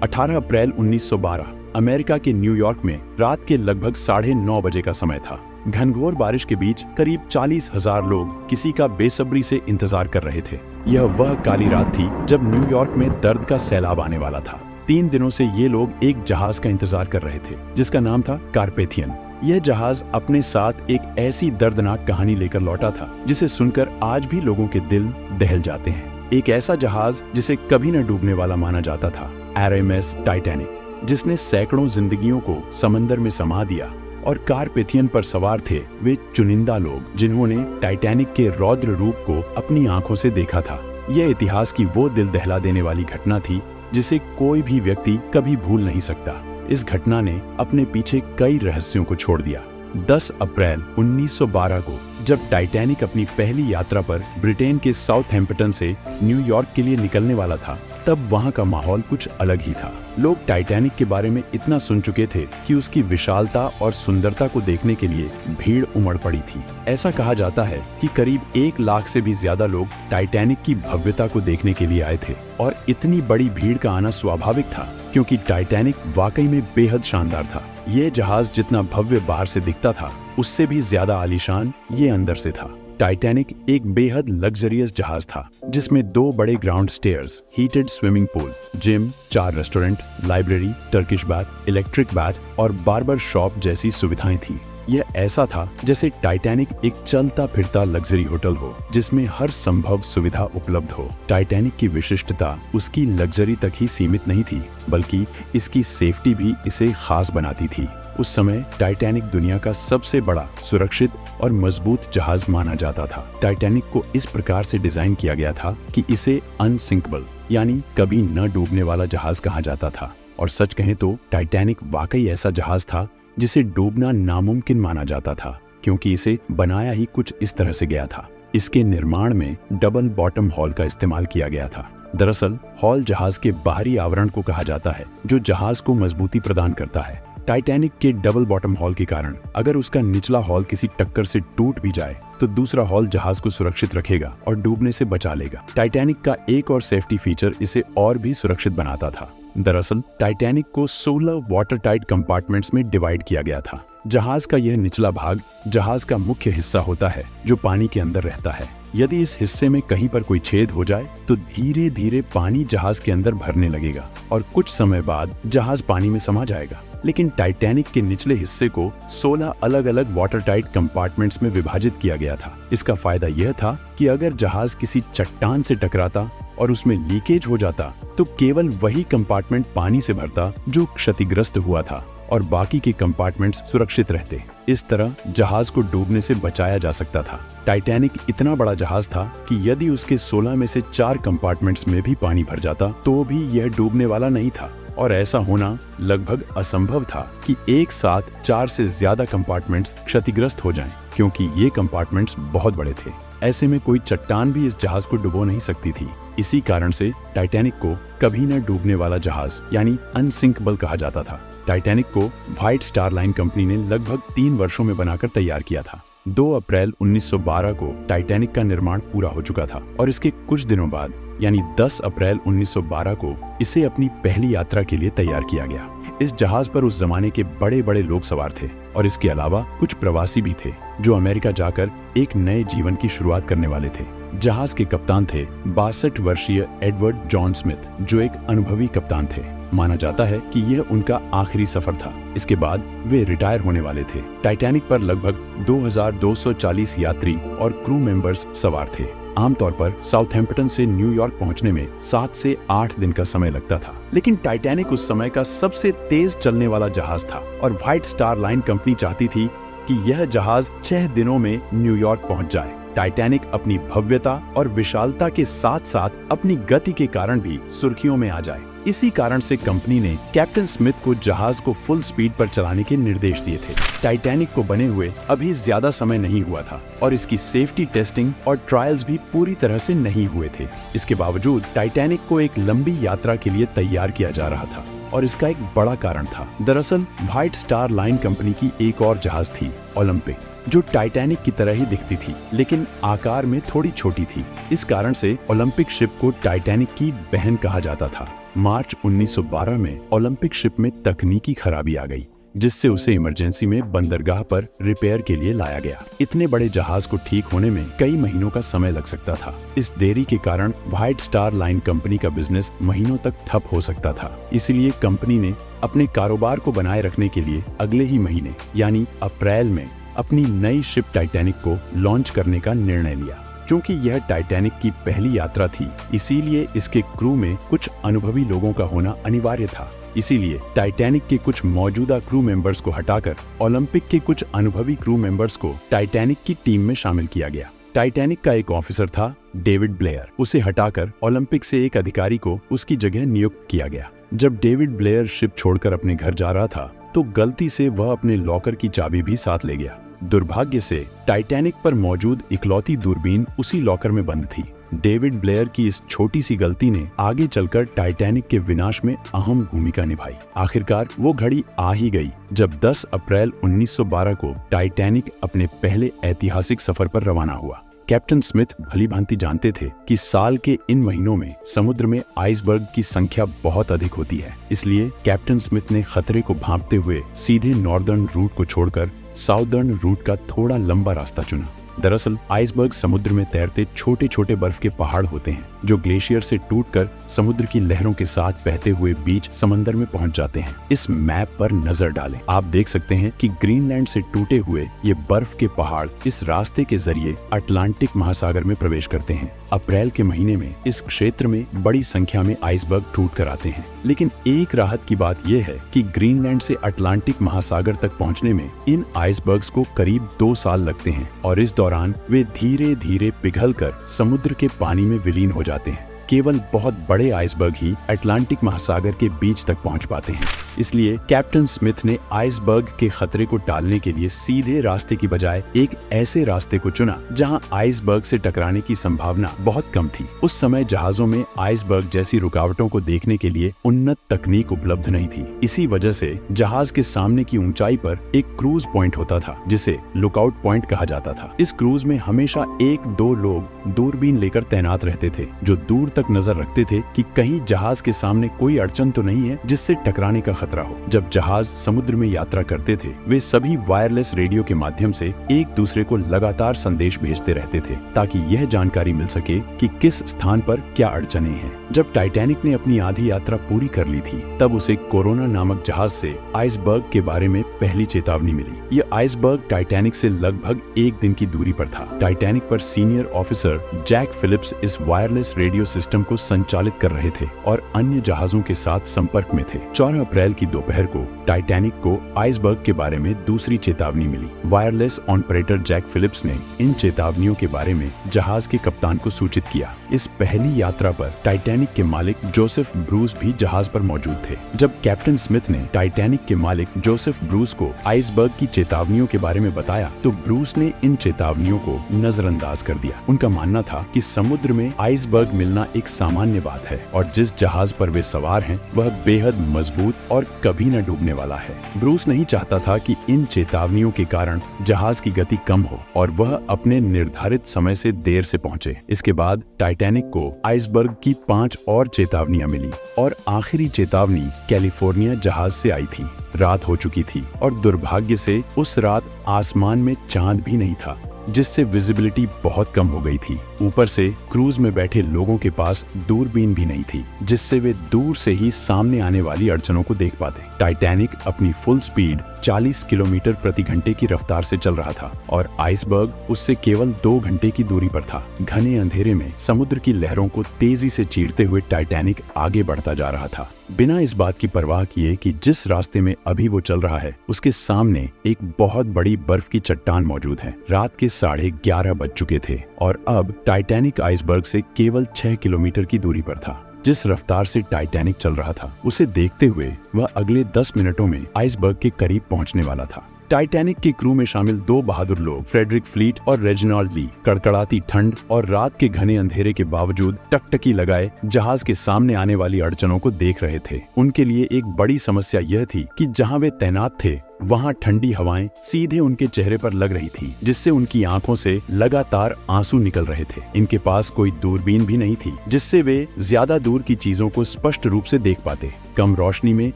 18 अप्रैल 1912 America के New York में रात के लगभग 9:30 बजे का समय था। घनघोर बारिश के बीच करीब 40,000 लोग किसी का बेसब्री से इंतजार कर रहे थे। यह वह काली रात थी जब न्यूयॉर्क में दर्द का सैलाब आने वाला था। 3 दिनों से ये लोग एक जहाज का इंतजार कर रहे थे जिसका नाम था कारपेथियन। यह जहाज अपने साथ एक ऐसी दर्दनाक कहानी लेकर लौटा था जिसे सुनकर आज भी लोगों के दिल दहल जाते हैं। एक ऐसा जहाज जिसे कभी न डूबने वाला माना जाता था, आरएमएस टाइटैनिक, जिसने सैकड़ों जिंदगियों को समंदर में समा दिया। और कारपेथियन पर सवार थे वे चुनिंदा लोग जिन्होंने टाइटैनिक के रौद्र रूप को अपनी आंखों से देखा था। यह इतिहास की वो दिल दहला देने वाली घटना थी जिसे कोई भी व्यक्ति कभी भूल नहीं सकता। इस घटना ने अपने पीछे कई रहस्यों को छोड़ दिया। 10 अप्रैल 1912 को जब टाइटैनिक अपनी पहली यात्रा पर ब्रिटेन के साउथहैम्पटन से न्यूयॉर्क के लिए निकलने वाला था, तब वहां का माहौल कुछ अलग ही था। लोग टाइटैनिक के बारे में इतना सुन चुके थे कि उसकी विशालता और सुंदरता को देखने के लिए भीड़ उमड़ पड़ी थी। ऐसा कहा जाता है कि करीब 1 लाख से भी ज्यादा लोग टाइटैनिक की भव्यता को देखने के लिए आए थे। और इतनी बड़ी भीड़ का आना स्वाभाविक था क्योंकि टाइटैनिक वाकई में बेहद शानदार था। ये जहाज जितना भव्य बाहर से दिखता था, उससे भी ज्यादा आलीशान ये अंदर से था। टाइटैनिक एक बेहद लग्जरियस जहाज था जिसमें 2 बड़े ground stairs, heated swimming pool, gym, 4 restaurant, library, Turkish bath, electric bath और बार्बर शॉप जैसी सुविधाएं थी। यह ऐसा था जैसे टाइटैनिक एक चलता फिरता लग्जरी होटल हो जिसमें हर संभव सुविधा उपलब्ध हो। टाइटैनिक की विशिष्टता उसकी लग्जरी तक ही सीमित नहीं थी, बल्कि इसकी सेफ्टी भी इसे खास बनाती थी। उस समय टाइटैनिक दुनिया का सबसे बड़ा, सुरक्षित और मजबूत जहाज माना जाता था। टाइटैनिक को इस प्रकार से डिजाइन किया गया था कि इसे अनसिंकेबल यानी कभी न डूबने वाला जहाज कहा जाता था। और सच कहें तो टाइटैनिक वाकई ऐसा जहाज था जिसे डूबना नामुमकिन माना जाता था, क्योंकि इसे बनाया ही कुछ इस तरह से गया था। इसके निर्माण में डबल बॉटम हॉल का इस्तेमाल किया गया था। दरअसल हॉल जहाज के बाहरी आवरण को कहा जाता है जो जहाज को मजबूती प्रदान करता है। टाइटैनिक के डबल बॉटम हॉल के कारण अगर उसका निचला हॉल किसी टक्कर से टूट भी जाए तो दूसरा हॉल जहाज को सुरक्षित रखेगा और डूबने से बचा लेगा। टाइटैनिक का एक और सेफ्टी फीचर इसे और भी सुरक्षित बनाता था। दरअसल टाइटैनिक को 16 वाटर टाइट कंपार्टमेंट्स में डिवाइड किया गया था। जहाज का यह निचला भाग जहाज का मुख्य हिस्सा होता है जो पानी के अंदर रहता है। यदि इस हिस्से में कहीं पर कोई छेद हो जाए तो धीरे धीरे पानी जहाज के अंदर भरने लगेगा और कुछ समय बाद जहाज पानी में समा जाएगा। लेकिन टाइटैनिक के निचले हिस्से को 16 अलग अलग वाटर टाइट कंपार्टमेंट्स में विभाजित किया गया था। इसका फायदा यह था कि अगर जहाज किसी चट्टान से टकराता और उसमें लीकेज हो जाता तो केवल वही कंपार्टमेंट पानी से भरता जो क्षतिग्रस्त हुआ था और बाकी के कंपार्टमेंट्स सुरक्षित रहते। इस तरह जहाज को डूबने से बचाया जा सकता था। टाइटैनिक इतना बड़ा जहाज था कि यदि उसके 16 में से 4 कंपार्टमेंट्स में भी पानी भर जाता तो भी यह डूबने वाला नहीं था। और ऐसा होना लगभग असंभव था कि एक साथ 4 से ज्यादा कंपार्टमेंट्स क्षतिग्रस्त हो जाएं, क्योंकि ये कंपार्टमेंट्स बहुत बड़े थे। ऐसे में कोई चट्टान भी इस जहाज को डुबो नहीं सकती थी। इसी कारण से टाइटैनिक को कभी न डूबने वाला जहाज यानी अनसिंकेबल कहा जाता था। टाइटैनिक को व्हाइट स्टार लाइन कंपनी ने लगभग 3 वर्षों में बनाकर तैयार किया था। 2 अप्रैल 1912 को टाइटैनिक का निर्माण पूरा हो चुका था और इसके कुछ दिनों बाद यानी 10 अप्रैल 1912 को इसे अपनी पहली यात्रा के लिए तैयार किया गया। इस जहाज पर उस जमाने के बड़े बड़े लोग सवार थे और इसके अलावा कुछ प्रवासी भी थे जो अमेरिका जाकर एक नए जीवन की शुरुआत करने वाले थे। जहाज के कप्तान थे 62 वर्षीय एडवर्ड जॉन स्मिथ, जो एक अनुभवी कप्तान थे। माना जाता है कि यह उनका आखिरी सफर था। इसके बाद वे रिटायर होने वाले थे। टाइटैनिक पर लगभग 2240 यात्री और क्रू मेंबर्स सवार थे। आमतौर पर साउथहैम्पटन से न्यूयॉर्क पहुंचने में 7 से 8 दिन का समय लगता था, लेकिन टाइटैनिक उस समय का सबसे तेज चलने वाला जहाज था और व्हाइट स्टार लाइन कंपनी चाहती थी कि यह जहाज 6 दिनों में न्यूयॉर्क पहुंच जाए। टाइटैनिक अपनी भव्यता और विशालता के साथ साथ अपनी गति के कारण भी सुर्खियों में आ जाए। इसी कारण से कंपनी ने कैप्टन स्मिथ को जहाज को फुल स्पीड पर चलाने के निर्देश दिए थे। टाइटैनिक को बने हुए अभी ज्यादा समय नहीं हुआ था और इसकी सेफ्टी टेस्टिंग और ट्रायल्स भी पूरी तरह से नहीं हुए थे। इसके बावजूद टाइटैनिक को एक लंबी यात्रा के लिए तैयार किया जा रहा था और इसका एक बड़ा कारण था। दरअसल व्हाइट स्टार लाइन कंपनी की एक और जहाज थी, ओलंपिक, जो टाइटैनिक की तरह ही दिखती थी लेकिन आकार में थोड़ी छोटी थी। इस कारण से ओलंपिक शिप को टाइटैनिक की बहन कहा जाता था। मार्च 1912 में ओलंपिक शिप में तकनीकी खराबी आ गई, जिससे उसे इमरजेंसी में बंदरगाह पर रिपेयर के लिए लाया गया। इतने बड़े जहाज को ठीक होने में कई महीनों का समय लग सकता था। इस देरी के कारण व्हाइट स्टार लाइन कंपनी का बिजनेस महीनों तक ठप हो सकता था। इसलिए कंपनी ने अपने कारोबार को बनाए रखने के लिए अगले ही महीने यानी अप्रैल में अपनी नई शिप टाइटैनिक को लॉन्च करने का निर्णय लिया। क्योंकि यह टाइटैनिक की पहली यात्रा थी, इसीलिए इसके क्रू में कुछ अनुभवी लोगों का होना अनिवार्य था। इसीलिए टाइटैनिक के कुछ मौजूदा क्रू मेंबर्स को हटाकर ओलंपिक के कुछ अनुभवी क्रू मेंबर्स को टाइटैनिक की टीम में शामिल किया गया। टाइटैनिक का एक ऑफिसर था डेविड ब्लेयर, उसे हटाकर ओलंपिक से एक अधिकारी को उसकी जगह नियुक्त किया गया। जब डेविड ब्लेयर शिप छोड़कर अपने घर जा रहा था तो गलती से वह अपने लॉकर की चाबी भी साथ ले गया। दुर्भाग्य से टाइटैनिक पर मौजूद इकलौती दूरबीन उसी लॉकर में बंद थी। डेविड ब्लेयर की इस छोटी सी गलती ने आगे चलकर टाइटैनिक के विनाश में अहम भूमिका निभाई। आखिरकार वो घड़ी आ ही गई जब 10 अप्रैल 1912 को टाइटैनिक अपने पहले ऐतिहासिक सफर पर रवाना हुआ। कैप्टन स्मिथ भलीभांति जानते थे कि साल के इन महीनों में समुद्र में आइसबर्ग की संख्या बहुत अधिक होती है। इसलिए कैप्टन स्मिथ ने खतरे को भांपते हुए सीधे नॉर्दर्न रूट को छोड़कर साउदर्न रूट का थोड़ा लंबा रास्ता चुना। दरअसल आइसबर्ग समुद्र में तैरते छोटे छोटे बर्फ के पहाड़ होते हैं जो ग्लेशियर से टूटकर समुद्र की लहरों के साथ बहते हुए बीच समंदर में पहुंच जाते हैं। इस मैप पर नजर डालें, आप देख सकते हैं कि ग्रीनलैंड से टूटे हुए ये बर्फ के पहाड़ इस रास्ते के जरिए अटलांटिक महासागर में प्रवेश करते हैं। अप्रैल के महीने में इस क्षेत्र में बड़ी संख्या में आइसबर्ग टूट कर आते हैं। लेकिन एक राहत की बात यह है कि ग्रीनलैंड से अटलांटिक महासागर तक पहुंचने में इन आइसबर्ग्स को करीब 2 साल लगते हैं और इस दौरान वे धीरे धीरे पिघलकर समुद्र के पानी में विलीन हो जाते हैं। केवल बहुत बड़े आइसबर्ग ही अटलांटिक महासागर के बीच तक पहुंच पाते हैं। इसलिए कैप्टन स्मिथ ने आइसबर्ग के खतरे को टालने के लिए सीधे रास्ते की बजाय एक ऐसे रास्ते को चुना जहां आइसबर्ग से टकराने की संभावना बहुत कम थी। उस समय जहाजों में आइसबर्ग जैसी रुकावटों को देखने के लिए उन्नत तकनीक उपलब्ध नहीं थी। इसी वजह से जहाज के सामने की ऊंचाई पर एक क्रूज पॉइंट होता था जिसे लुकआउट पॉइंट कहा जाता था। इस क्रूज में हमेशा 1-2 लोग दूरबीन लेकर तैनात रहते थे जो दूर तक नजर रखते थे कि कहीं जहाज के सामने कोई अड़चन तो नहीं है जिससे टकराने का खतरा हो। जब जहाज समुद्र में यात्रा करते थे वे सभी वायरलेस रेडियो के माध्यम से एक दूसरे को लगातार संदेश भेजते रहते थे ताकि यह जानकारी मिल सके कि किस स्थान पर क्या अड़चने हैं। जब टाइटैनिक ने अपनी आधी यात्रा पूरी कर ली थी तब उसे कोरोना नामक जहाज से आइसबर्ग के बारे में पहली चेतावनी मिली। यह आइसबर्ग टाइटैनिक से लगभग 1 दिन की दूरी पर था। टाइटैनिक पर सीनियर ऑफिसर जैक फिलिप्स इस वायरलेस रेडियो सिस्टम को संचालित कर रहे थे और अन्य जहाजों के साथ संपर्क में थे। 4 अप्रैल की दोपहर को टाइटैनिक को आइसबर्ग के बारे में दूसरी चेतावनी मिली। वायरलेस ऑपरेटर जैक फिलिप्स ने इन चेतावनियों के बारे में जहाज के कप्तान को सूचित किया। इस पहली यात्रा पर टाइटैनिक के मालिक जोसेफ ब्रूस भी जहाज पर मौजूद थे। जब कैप्टन स्मिथ ने टाइटैनिक के मालिक जोसेफ ब्रूस को आइसबर्ग की चेतावनियों के बारे में बताया तो ब्रूस ने इन चेतावनियों को नजरअंदाज कर दिया। उनका मानना था कि समुद्र में आइसबर्ग मिलना एक सामान्य बात है और जिस जहाज पर वे सवार हैं वह बेहद मजबूत और कभी न डूबने वाला है। ब्रूस नहीं चाहता था कि इन चेतावनियों के कारण जहाज की गति कम हो और वह अपने निर्धारित समय से देर से पहुंचे। इसके बाद टाइटैनिक को आइसबर्ग की 5 और चेतावनियां मिली और आखिरी चेतावनी कैलिफोर्निया जहाज से आई थी। रात हो चुकी थी और दुर्भाग्य से उस रात आसमान में चांद भी नहीं था जिससे विजिबिलिटी बहुत कम हो गई थी। ऊपर से क्रूज में बैठे लोगों के पास दूरबीन भी नहीं थी जिससे वे दूर से ही सामने आने वाली अड़चनों को देख पाते। टाइटैनिक अपनी फुल स्पीड 40 किलोमीटर प्रति घंटे की रफ्तार से चल रहा था और आइसबर्ग उससे केवल 2 घंटे की दूरी पर था। घने अंधेरे में समुद्र की लहरों को तेजी से चीरते हुए टाइटैनिक आगे बढ़ता जा रहा था, बिना इस बात की परवाह किए कि जिस रास्ते में अभी वो चल रहा है उसके सामने एक बहुत बड़ी बर्फ की चट्टान मौजूद है। रात के 11:30 बज चुके थे और अब टाइटैनिक आइसबर्ग से केवल 6 किलोमीटर की दूरी पर था। जिस रफ्तार से टाइटैनिक चल रहा था उसे देखते हुए वह अगले 10 मिनटों में आइसबर्ग के करीब पहुंचने वाला था। टाइटैनिक के क्रू में शामिल 2 बहादुर लोग फ्रेडरिक फ्लीट और रेजिनाल्ड ली कड़कड़ाती ठंड और रात के घने अंधेरे के बावजूद टकटकी लगाए जहाज के सामने आने वाली अड़चनों को देख रहे थे। उनके लिए एक बड़ी समस्या यह थी कि जहां वे तैनात थे वहां ठंडी हवाएं सीधे उनके चेहरे पर लग रही थी, जिससे उनकी आंखों से लगातार आंसू निकल रहे थे। इनके पास कोई दूरबीन भी नहीं थी जिससे वे ज्यादा दूर की चीजों को स्पष्ट रूप से देख पाते। कम रोशनी में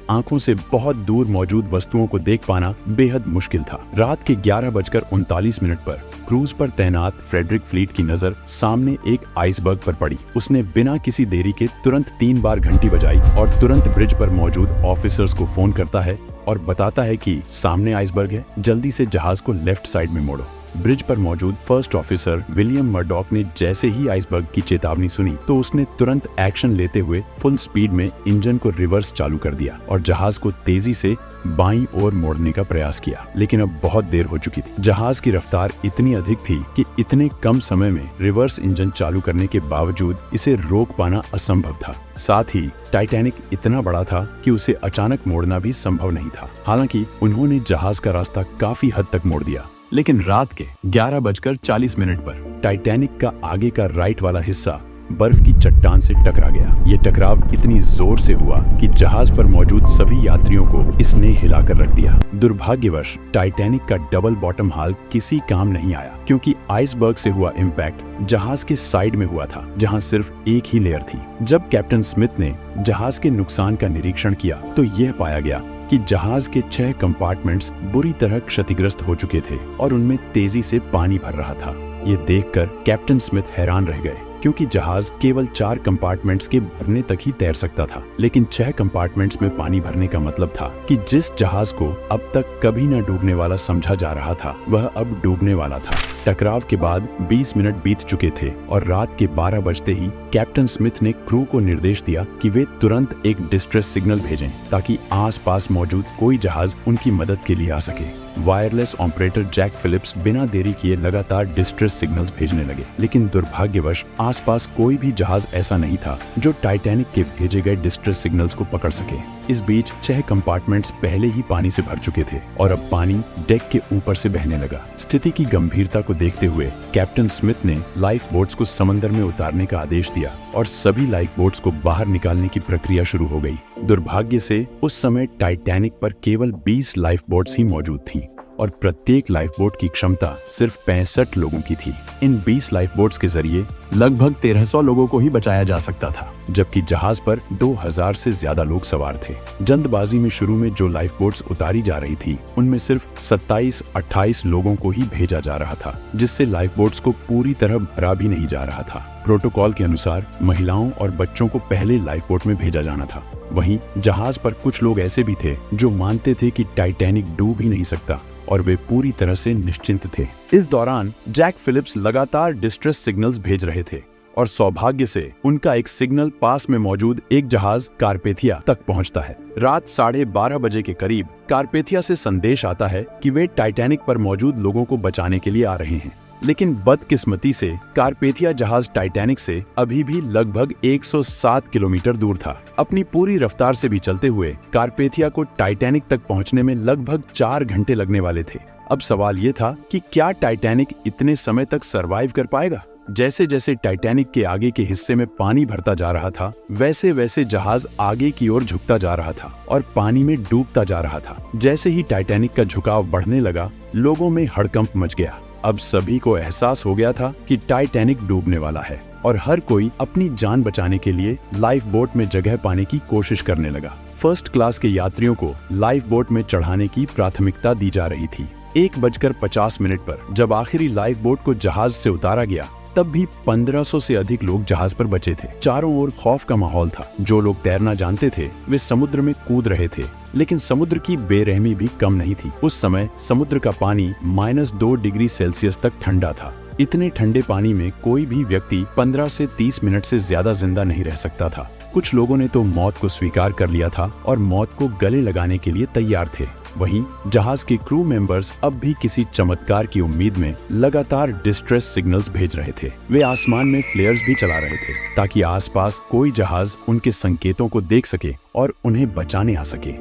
आंखों से बहुत दूर मौजूद वस्तुओं को देख पाना बेहद मुश्किल था। रात के 11:39 पर क्रूज पर तैनात फ्रेडरिक फ्लीट की नजर सामने एक आइसबर्ग पर पड़ी। उसने बिना किसी देरी के तुरंत 3 बार घंटी बजाई और तुरंत ब्रिज पर मौजूद ऑफिसर्स को फोन करता है और बताता है कि सामने आइसबर्ग है, जल्दी से जहाज को लेफ्ट साइड में मोड़ो। ब्रिज पर मौजूद फर्स्ट ऑफिसर विलियम मर्डॉक ने जैसे ही आइसबर्ग की चेतावनी सुनी तो उसने तुरंत एक्शन लेते हुए फुल स्पीड में इंजन को रिवर्स चालू कर दिया और जहाज को तेजी से बाईं ओर मोड़ने का प्रयास किया। लेकिन अब बहुत देर हो चुकी थी। जहाज की रफ्तार इतनी अधिक थी कि इतने कम समय में रिवर्स इंजन चालू करने के बावजूद इसे रोक पाना असंभव था। साथ ही टाइटैनिक इतना बड़ा था कि उसे अचानक मोड़ना भी संभव नहीं था। हालांकि उन्होंने जहाज का रास्ता काफी हद तक मोड़ दिया, लेकिन रात के 11:40 पर टाइटैनिक का आगे का राइट वाला हिस्सा बर्फ की चट्टान से टकरा गया। ये टकराव इतनी जोर से हुआ कि जहाज पर मौजूद सभी यात्रियों को इसने हिलाकर रख दिया। दुर्भाग्यवश टाइटैनिक का डबल बॉटम हाल किसी काम नहीं आया, क्योंकि आइसबर्ग से हुआ इम्पैक्ट जहाज के साइड में हुआ था, जहां सिर्फ एक ही लेयर थी। जब कैप्टन स्मिथ ने जहाज के नुकसान का निरीक्षण किया तो यह पाया गया कि जहाज के 6 कंपार्टमेंट्स बुरी तरह क्षतिग्रस्त हो चुके थे और उनमें तेजी से पानी भर रहा था। ये देखकर कैप्टन स्मिथ हैरान रह गए, क्योंकि जहाज केवल 4 कंपार्टमेंट्स के भरने तक ही तैर सकता था, लेकिन 6 कंपार्टमेंट्स में पानी भरने का मतलब था कि जिस जहाज को अब तक कभी न डूबने वाला समझा जा रहा था वह अब डूबने वाला था। टकराव के बाद 20 मिनट बीत चुके थे और रात के 12 बजते ही कैप्टन स्मिथ ने क्रू को निर्देश दिया कि वे तुरंत एक डिस्ट्रेस सिग्नल भेजें ताकि आसपास मौजूद कोई जहाज उनकी मदद के लिए आ सके। वायरलेस ऑपरेटर जैक फिलिप्स बिना देरी किए लगातार डिस्ट्रेस सिग्नल्स भेजने लगे, लेकिन दुर्भाग्यवश आसपास कोई भी जहाज ऐसा नहीं था जो टाइटैनिक के भेजे गए डिस्ट्रेस सिग्नल्स को पकड़ सके। इस बीच 6 कंपार्टमेंट्स पहले ही पानी से भर चुके थे और अब पानी डेक के ऊपर से बहने लगा। स्थिति की गंभीरता को देखते हुए कैप्टन स्मिथ ने लाइफ बोट्स को समंदर में उतारने का आदेश दिया और सभी लाइफ बोट्स को बाहर निकालने की प्रक्रिया शुरू हो गई। दुर्भाग्य से उस समय टाइटैनिक पर केवल 20 लाइफ बोट्स ही मौजूद थी और प्रत्येक लाइफ बोट की क्षमता सिर्फ 65 लोगों की थी। इन 20 लाइफ बोट्स के जरिए लगभग 1300 लोगों को ही बचाया जा सकता था, जबकि जहाज पर 2000 से ज्यादा लोग सवार थे। जल्दबाजी में शुरू में जो लाइफ बोट्स उतारी जा रही थी उनमें सिर्फ 27-28 लोगों को ही भेजा जा रहा था, जिससे लाइफ बोट्स को पूरी तरह भरा भी नहीं जा रहा था। प्रोटोकॉल के अनुसार महिलाओं और बच्चों को पहले लाइफ बोट में भेजा जाना था। वहीं जहाज पर कुछ लोग ऐसे भी थे जो मानते थे कि टाइटैनिक डूब ही नहीं सकता और वे पूरी तरह से निश्चिंत थे। इस दौरान जैक फिलिप्स लगातार डिस्ट्रेस सिग्नल्स भेज रहे थे और सौभाग्य से उनका एक सिग्नल पास में मौजूद एक जहाज कारपेथिया तक पहुंचता है। रात 12:30 बजे के करीब कारपेथिया से संदेश आता है कि वे टाइटैनिक पर मौजूद लोगों को बचाने के लिए आ रहे हैं, लेकिन बदकिस्मती से कारपेथिया जहाज टाइटैनिक से अभी भी लगभग 107 किलोमीटर दूर था। अपनी पूरी रफ्तार से भी चलते हुए कारपेथिया को टाइटैनिक तक पहुंचने में लगभग 4 घंटे लगने वाले थे। अब सवाल ये था कि क्या टाइटैनिक इतने समय तक सरवाइव कर पाएगा? जैसे जैसे टाइटैनिक के आगे के हिस्से में पानी भरता जा रहा था, वैसे वैसे जहाज आगे की ओर झुकता जा रहा था और पानी में डूबता जा रहा था। जैसे ही टाइटैनिक का झुकाव बढ़ने लगा, लोगों में हड़कंप मच गया। अब सभी को एहसास हो गया था कि टाइटैनिक डूबने वाला है और हर कोई अपनी जान बचाने के लिए लाइफ बोट में जगह पाने की कोशिश करने लगा। फर्स्ट क्लास के यात्रियों को लाइफ बोट में चढ़ाने की प्राथमिकता दी जा रही थी। 1:50 पर जब आखिरी लाइफ बोट को जहाज से उतारा गया, तब भी 1500 से अधिक लोग जहाज पर बचे थे। चारों ओर खौफ का माहौल था। जो लोग तैरना जानते थे वे समुद्र में कूद रहे थे, लेकिन समुद्र की बेरहमी भी कम नहीं थी। उस समय समुद्र का पानी -2 डिग्री सेल्सियस तक ठंडा था। इतने ठंडे पानी में कोई भी व्यक्ति 15 से 30 मिनट से ज्यादा जिंदा नहीं रह सकता था। कुछ लोगों ने तो मौत को स्वीकार कर लिया था और मौत को गले लगाने के लिए तैयार थे। वहीं जहाज के क्रू मेंबर्स अब भी किसी चमत्कार की उम्मीद में लगातार डिस्ट्रेस सिग्नल्स भेज रहे थे। वे आसमान में फ्लेयर्स भी चला रहे थे ताकि आसपास कोई जहाज उनके संकेतों को देख सके और उन्हें बचाने आ सके।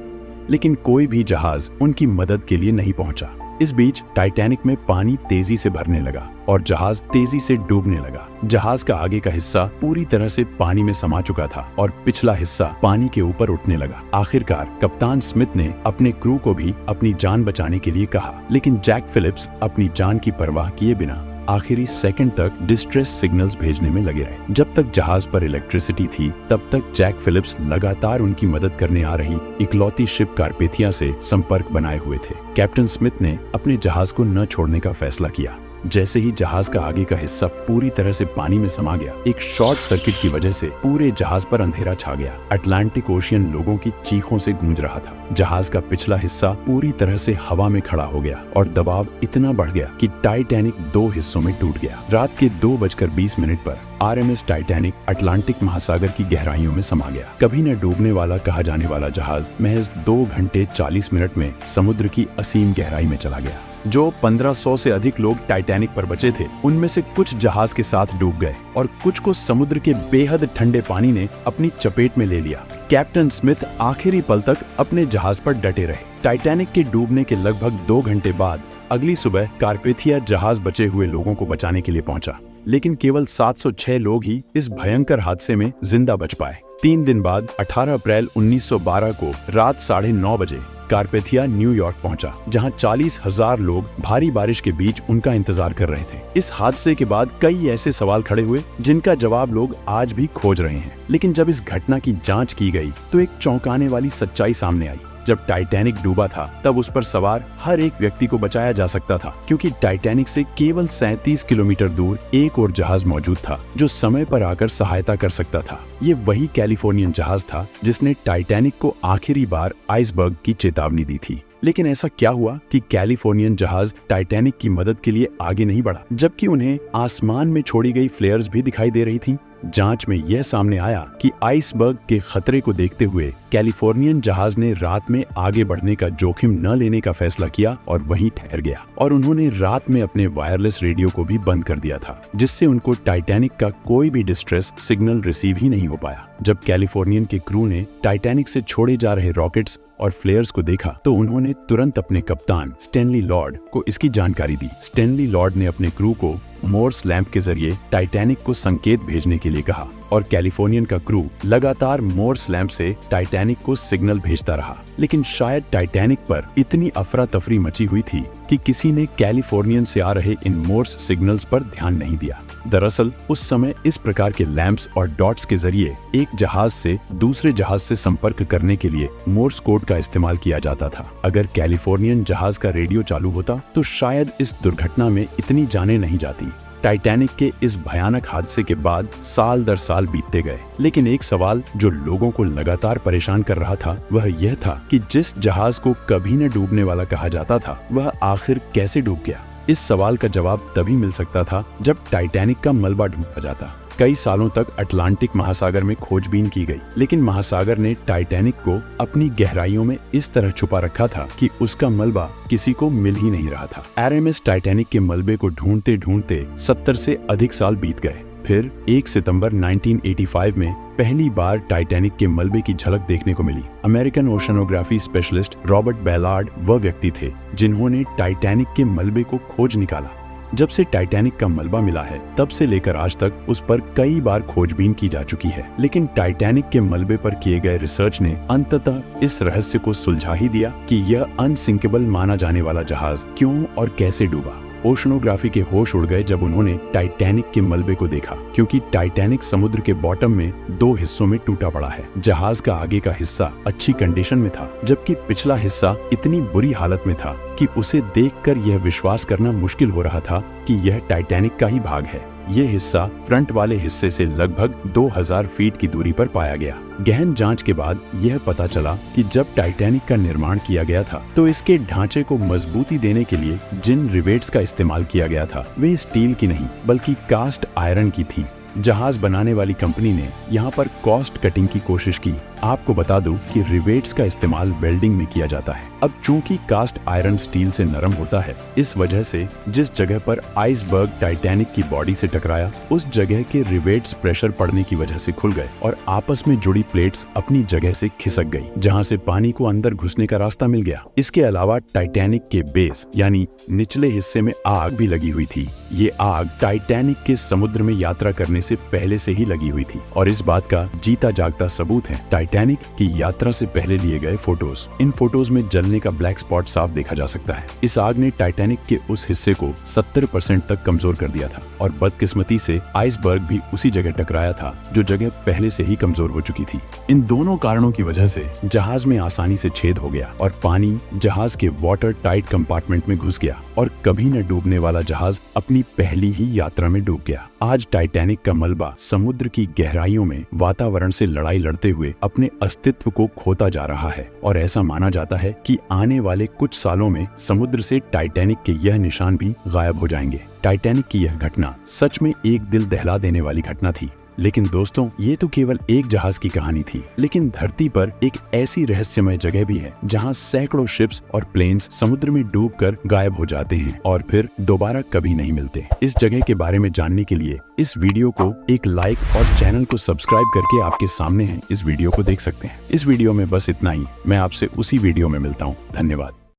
लेकिन कोई भी जहाज उनकी मदद के लिए नहीं पहुंचा। इस बीच टाइटैनिक में पानी तेजी से भरने लगा और जहाज तेजी से डूबने लगा। जहाज का आगे का हिस्सा पूरी तरह से पानी में समा चुका था और पिछला हिस्सा पानी के ऊपर उठने लगा। आखिरकार कप्तान स्मिथ ने अपने क्रू को भी अपनी जान बचाने के लिए कहा, लेकिन जैक फिलिप्स अपनी जान की परवाह किए बिना आखिरी सेकंड तक डिस्ट्रेस सिग्नल्स भेजने में लगे रहे। जब तक जहाज पर इलेक्ट्रिसिटी थी तब तक जैक फिलिप्स लगातार उनकी मदद करने आ रही इकलौती शिप कारपेथिया से संपर्क बनाए हुए थे। कैप्टन स्मिथ ने अपने जहाज को न छोड़ने का फैसला किया। जैसे ही जहाज का आगे का हिस्सा पूरी तरह से पानी में समा गया, एक शॉर्ट सर्किट की वजह से पूरे जहाज पर अंधेरा छा गया। अटलांटिक ओशियन लोगों की चीखों से गूंज रहा था। जहाज का पिछला हिस्सा पूरी तरह से हवा में खड़ा हो गया और दबाव इतना बढ़ गया कि टाइटैनिक 2 हिस्सों में टूट गया। रात के 2:20 पर RMS टाइटैनिक अटलांटिक महासागर की गहराइयों में समा गया। कभी न डूबने वाला कहा जाने वाला जहाज महज 2 घंटे 40 मिनट में समुद्र की असीम गहराई में चला गया। जो 1500 से अधिक लोग टाइटैनिक पर बचे थे, उनमें से कुछ जहाज के साथ डूब गए और कुछ को समुद्र के बेहद ठंडे पानी ने अपनी चपेट में ले लिया। कैप्टन स्मिथ आखिरी पल तक अपने जहाज पर डटे रहे। टाइटैनिक के डूबने के लगभग 2 घंटे बाद अगली सुबह कारपेथिया जहाज बचे हुए लोगों को बचाने के लिए पहुंचा, लेकिन केवल 706 लोग ही इस भयंकर हादसे में जिंदा बच पाए। 3 दिन बाद 18 अप्रैल 1912 को रात 9:30 बजे कारपेथिया न्यूयॉर्क पहुंचा, जहां 40,000 लोग भारी बारिश के बीच उनका इंतजार कर रहे थे। इस हादसे के बाद कई ऐसे सवाल खड़े हुए जिनका जवाब लोग आज भी खोज रहे हैं। लेकिन जब इस घटना की जांच की गई तो एक चौंकाने वाली सच्चाई सामने आई। जब टाइटैनिक डूबा था तब उस पर सवार हर एक व्यक्ति को बचाया जा सकता था, क्योंकि टाइटैनिक से केवल 37 किलोमीटर दूर एक और जहाज मौजूद था जो समय पर आकर सहायता कर सकता था। ये वही कैलिफोर्नियन जहाज था जिसने टाइटैनिक को आखिरी बार आइसबर्ग की चेतावनी दी थी। लेकिन ऐसा क्या हुआ कि कैलिफोर्नियन जहाज टाइटैनिक की मदद के लिए आगे नहीं बढ़ा, जबकि उन्हें आसमान में छोड़ी गई फ्लेयर्स भी दिखाई दे रही थी? जांच में यह सामने आया कि आइसबर्ग के खतरे को देखते हुए कैलिफोर्नियन जहाज ने रात में आगे बढ़ने का जोखिम न लेने का फैसला किया और वहीं ठहर गया। और उन्होंने रात में अपने वायरलेस रेडियो को भी बंद कर दिया था, जिससे उनको टाइटैनिक का कोई भी डिस्ट्रेस सिग्नल रिसीव ही नहीं हो पाया। जब कैलिफोर्नियन के क्रू ने टाइटैनिक से छोड़े जा रहे रॉकेट्स और फ्लेयर्स को देखा तो उन्होंने तुरंत अपने कप्तान स्टैनली लॉर्ड को इसकी जानकारी दी। स्टैनली लॉर्ड ने अपने क्रू को मोर्स लैंप के जरिए टाइटैनिक को संकेत भेजने के लिए कहा और कैलिफोर्नियन का क्रू लगातार मोर्स लैंप से टाइटैनिक को सिग्नल भेजता रहा। लेकिन शायद टाइटैनिक पर इतनी अफरा तफरी मची हुई थी कि किसी ने कैलिफोर्नियन से आ रहे इन मोर्स सिग्नल्स पर ध्यान नहीं दिया। दरअसल उस समय इस प्रकार के लैंप्स और डॉट्स के जरिए एक जहाज से दूसरे जहाज से संपर्क करने के लिए मोर्स कोड का इस्तेमाल किया जाता था। अगर कैलिफोर्नियन जहाज का रेडियो चालू होता तो शायद इस दुर्घटना में इतनी जानें नहीं जाती। टाइटैनिक के इस भयानक हादसे के बाद साल दर साल बीतते गए, लेकिन एक सवाल जो लोगों को लगातार परेशान कर रहा था वह यह था कि जिस जहाज को कभी न डूबने वाला कहा जाता था वह आखिर कैसे डूब गया। इस सवाल का जवाब तभी मिल सकता था जब टाइटैनिक का मलबा ढूंढा जाता। कई सालों तक अटलांटिक महासागर में खोजबीन की गई, लेकिन महासागर ने टाइटैनिक को अपनी गहराइयों में इस तरह छुपा रखा था कि उसका मलबा किसी को मिल ही नहीं रहा था। RMS टाइटैनिक के मलबे को ढूंढते ढूंढते 70 से अधिक साल बीत गए। फिर 1 सितंबर 1985 में पहली बार टाइटैनिक के मलबे की झलक देखने को मिली। अमेरिकन ओशनोग्राफी स्पेशलिस्ट रॉबर्ट बैलार्ड वह व्यक्ति थे जिन्होंने टाइटैनिक के मलबे को खोज निकाला। जब से टाइटैनिक का मलबा मिला है तब से लेकर आज तक उस पर कई बार खोजबीन की जा चुकी है, लेकिन टाइटैनिक के मलबे पर किए गए रिसर्च ने अंततः इस रहस्य को सुलझा ही दिया कि यह अनसिंकेबल माना जाने वाला जहाज क्यों और कैसे डूबा। ओशनोग्राफी के होश उड़ गए जब उन्होंने टाइटैनिक के मलबे को देखा, क्योंकि टाइटैनिक समुद्र के बॉटम में 2 हिस्सों में टूटा पड़ा है। जहाज का आगे का हिस्सा अच्छी कंडीशन में था, जबकि पिछला हिस्सा इतनी बुरी हालत में था कि उसे देखकर यह विश्वास करना मुश्किल हो रहा था कि यह टाइटैनिक का ही भाग है। ये हिस्सा फ्रंट वाले हिस्से से लगभग 2000 फीट की दूरी पर पाया गया। गहन जांच के बाद यह पता चला कि जब टाइटैनिक का निर्माण किया गया था तो इसके ढांचे को मजबूती देने के लिए जिन रिवेट्स का इस्तेमाल किया गया था वे स्टील की नहीं बल्कि कास्ट आयरन की थी। जहाज बनाने वाली कंपनी ने यहाँ पर कॉस्ट कटिंग की कोशिश की आपको बता दूं कि रिवेट्स का इस्तेमाल वेल्डिंग में किया जाता है। अब चूंकि कास्ट आयरन स्टील से नरम होता है, इस वजह से जिस जगह पर आइसबर्ग टाइटैनिक की बॉडी से टकराया, उस जगह के रिवेट्स प्रेशर पड़ने की वजह से खुल गए और आपस में जुड़ी प्लेट्स अपनी जगह से खिसक गई, जहां से पानी को अंदर घुसने का रास्ता मिल गया। इसके अलावा टाइटैनिक के बेस यानी निचले हिस्से में आग भी लगी हुई थी। ये आग टाइटैनिक के समुद्र में यात्रा करने से पहले से ही लगी हुई थी और इस बात का जीता जागता सबूत है टाइटैनिक की यात्रा से पहले लिए गए फोटोज। इन फोटोज में जलने का ब्लैक स्पॉट साफ देखा जा सकता है। इस आग ने टाइटैनिक के उस हिस्से को 70% तक कमजोर कर दिया था और बदकिस्मती से आइसबर्ग भी उसी जगह टकराया था जो जगह पहले से ही कमजोर हो चुकी थी। इन दोनों कारणों की वजह से जहाज में आसानी से छेद हो गया और पानी जहाज के वाटर टाइट कंपार्टमेंट में घुस गया और कभी न डूबने वाला जहाज अपनी पहली ही यात्रा में डूब गया। आज टाइटैनिक का मलबा समुद्र की गहराइयों में वातावरण से लड़ाई लड़ते हुए अपने अस्तित्व को खोता जा रहा है और ऐसा माना जाता है कि आने वाले कुछ सालों में समुद्र से टाइटैनिक के यह निशान भी गायब हो जाएंगे। टाइटैनिक की यह घटना सच में एक दिल दहला देने वाली घटना थी। लेकिन दोस्तों, ये तो केवल एक जहाज की कहानी थी, लेकिन धरती पर एक ऐसी रहस्यमय जगह भी है जहां सैकड़ों शिप्स और प्लेन्स समुद्र में डूबकर गायब हो जाते हैं और फिर दोबारा कभी नहीं मिलते। इस जगह के बारे में जानने के लिए इस वीडियो को एक लाइक और चैनल को सब्सक्राइब करके आपके सामने है इस वीडियो को देख सकते हैं। इस वीडियो में बस इतना ही। मैं आपसे उसी वीडियो में मिलता हूँ। धन्यवाद।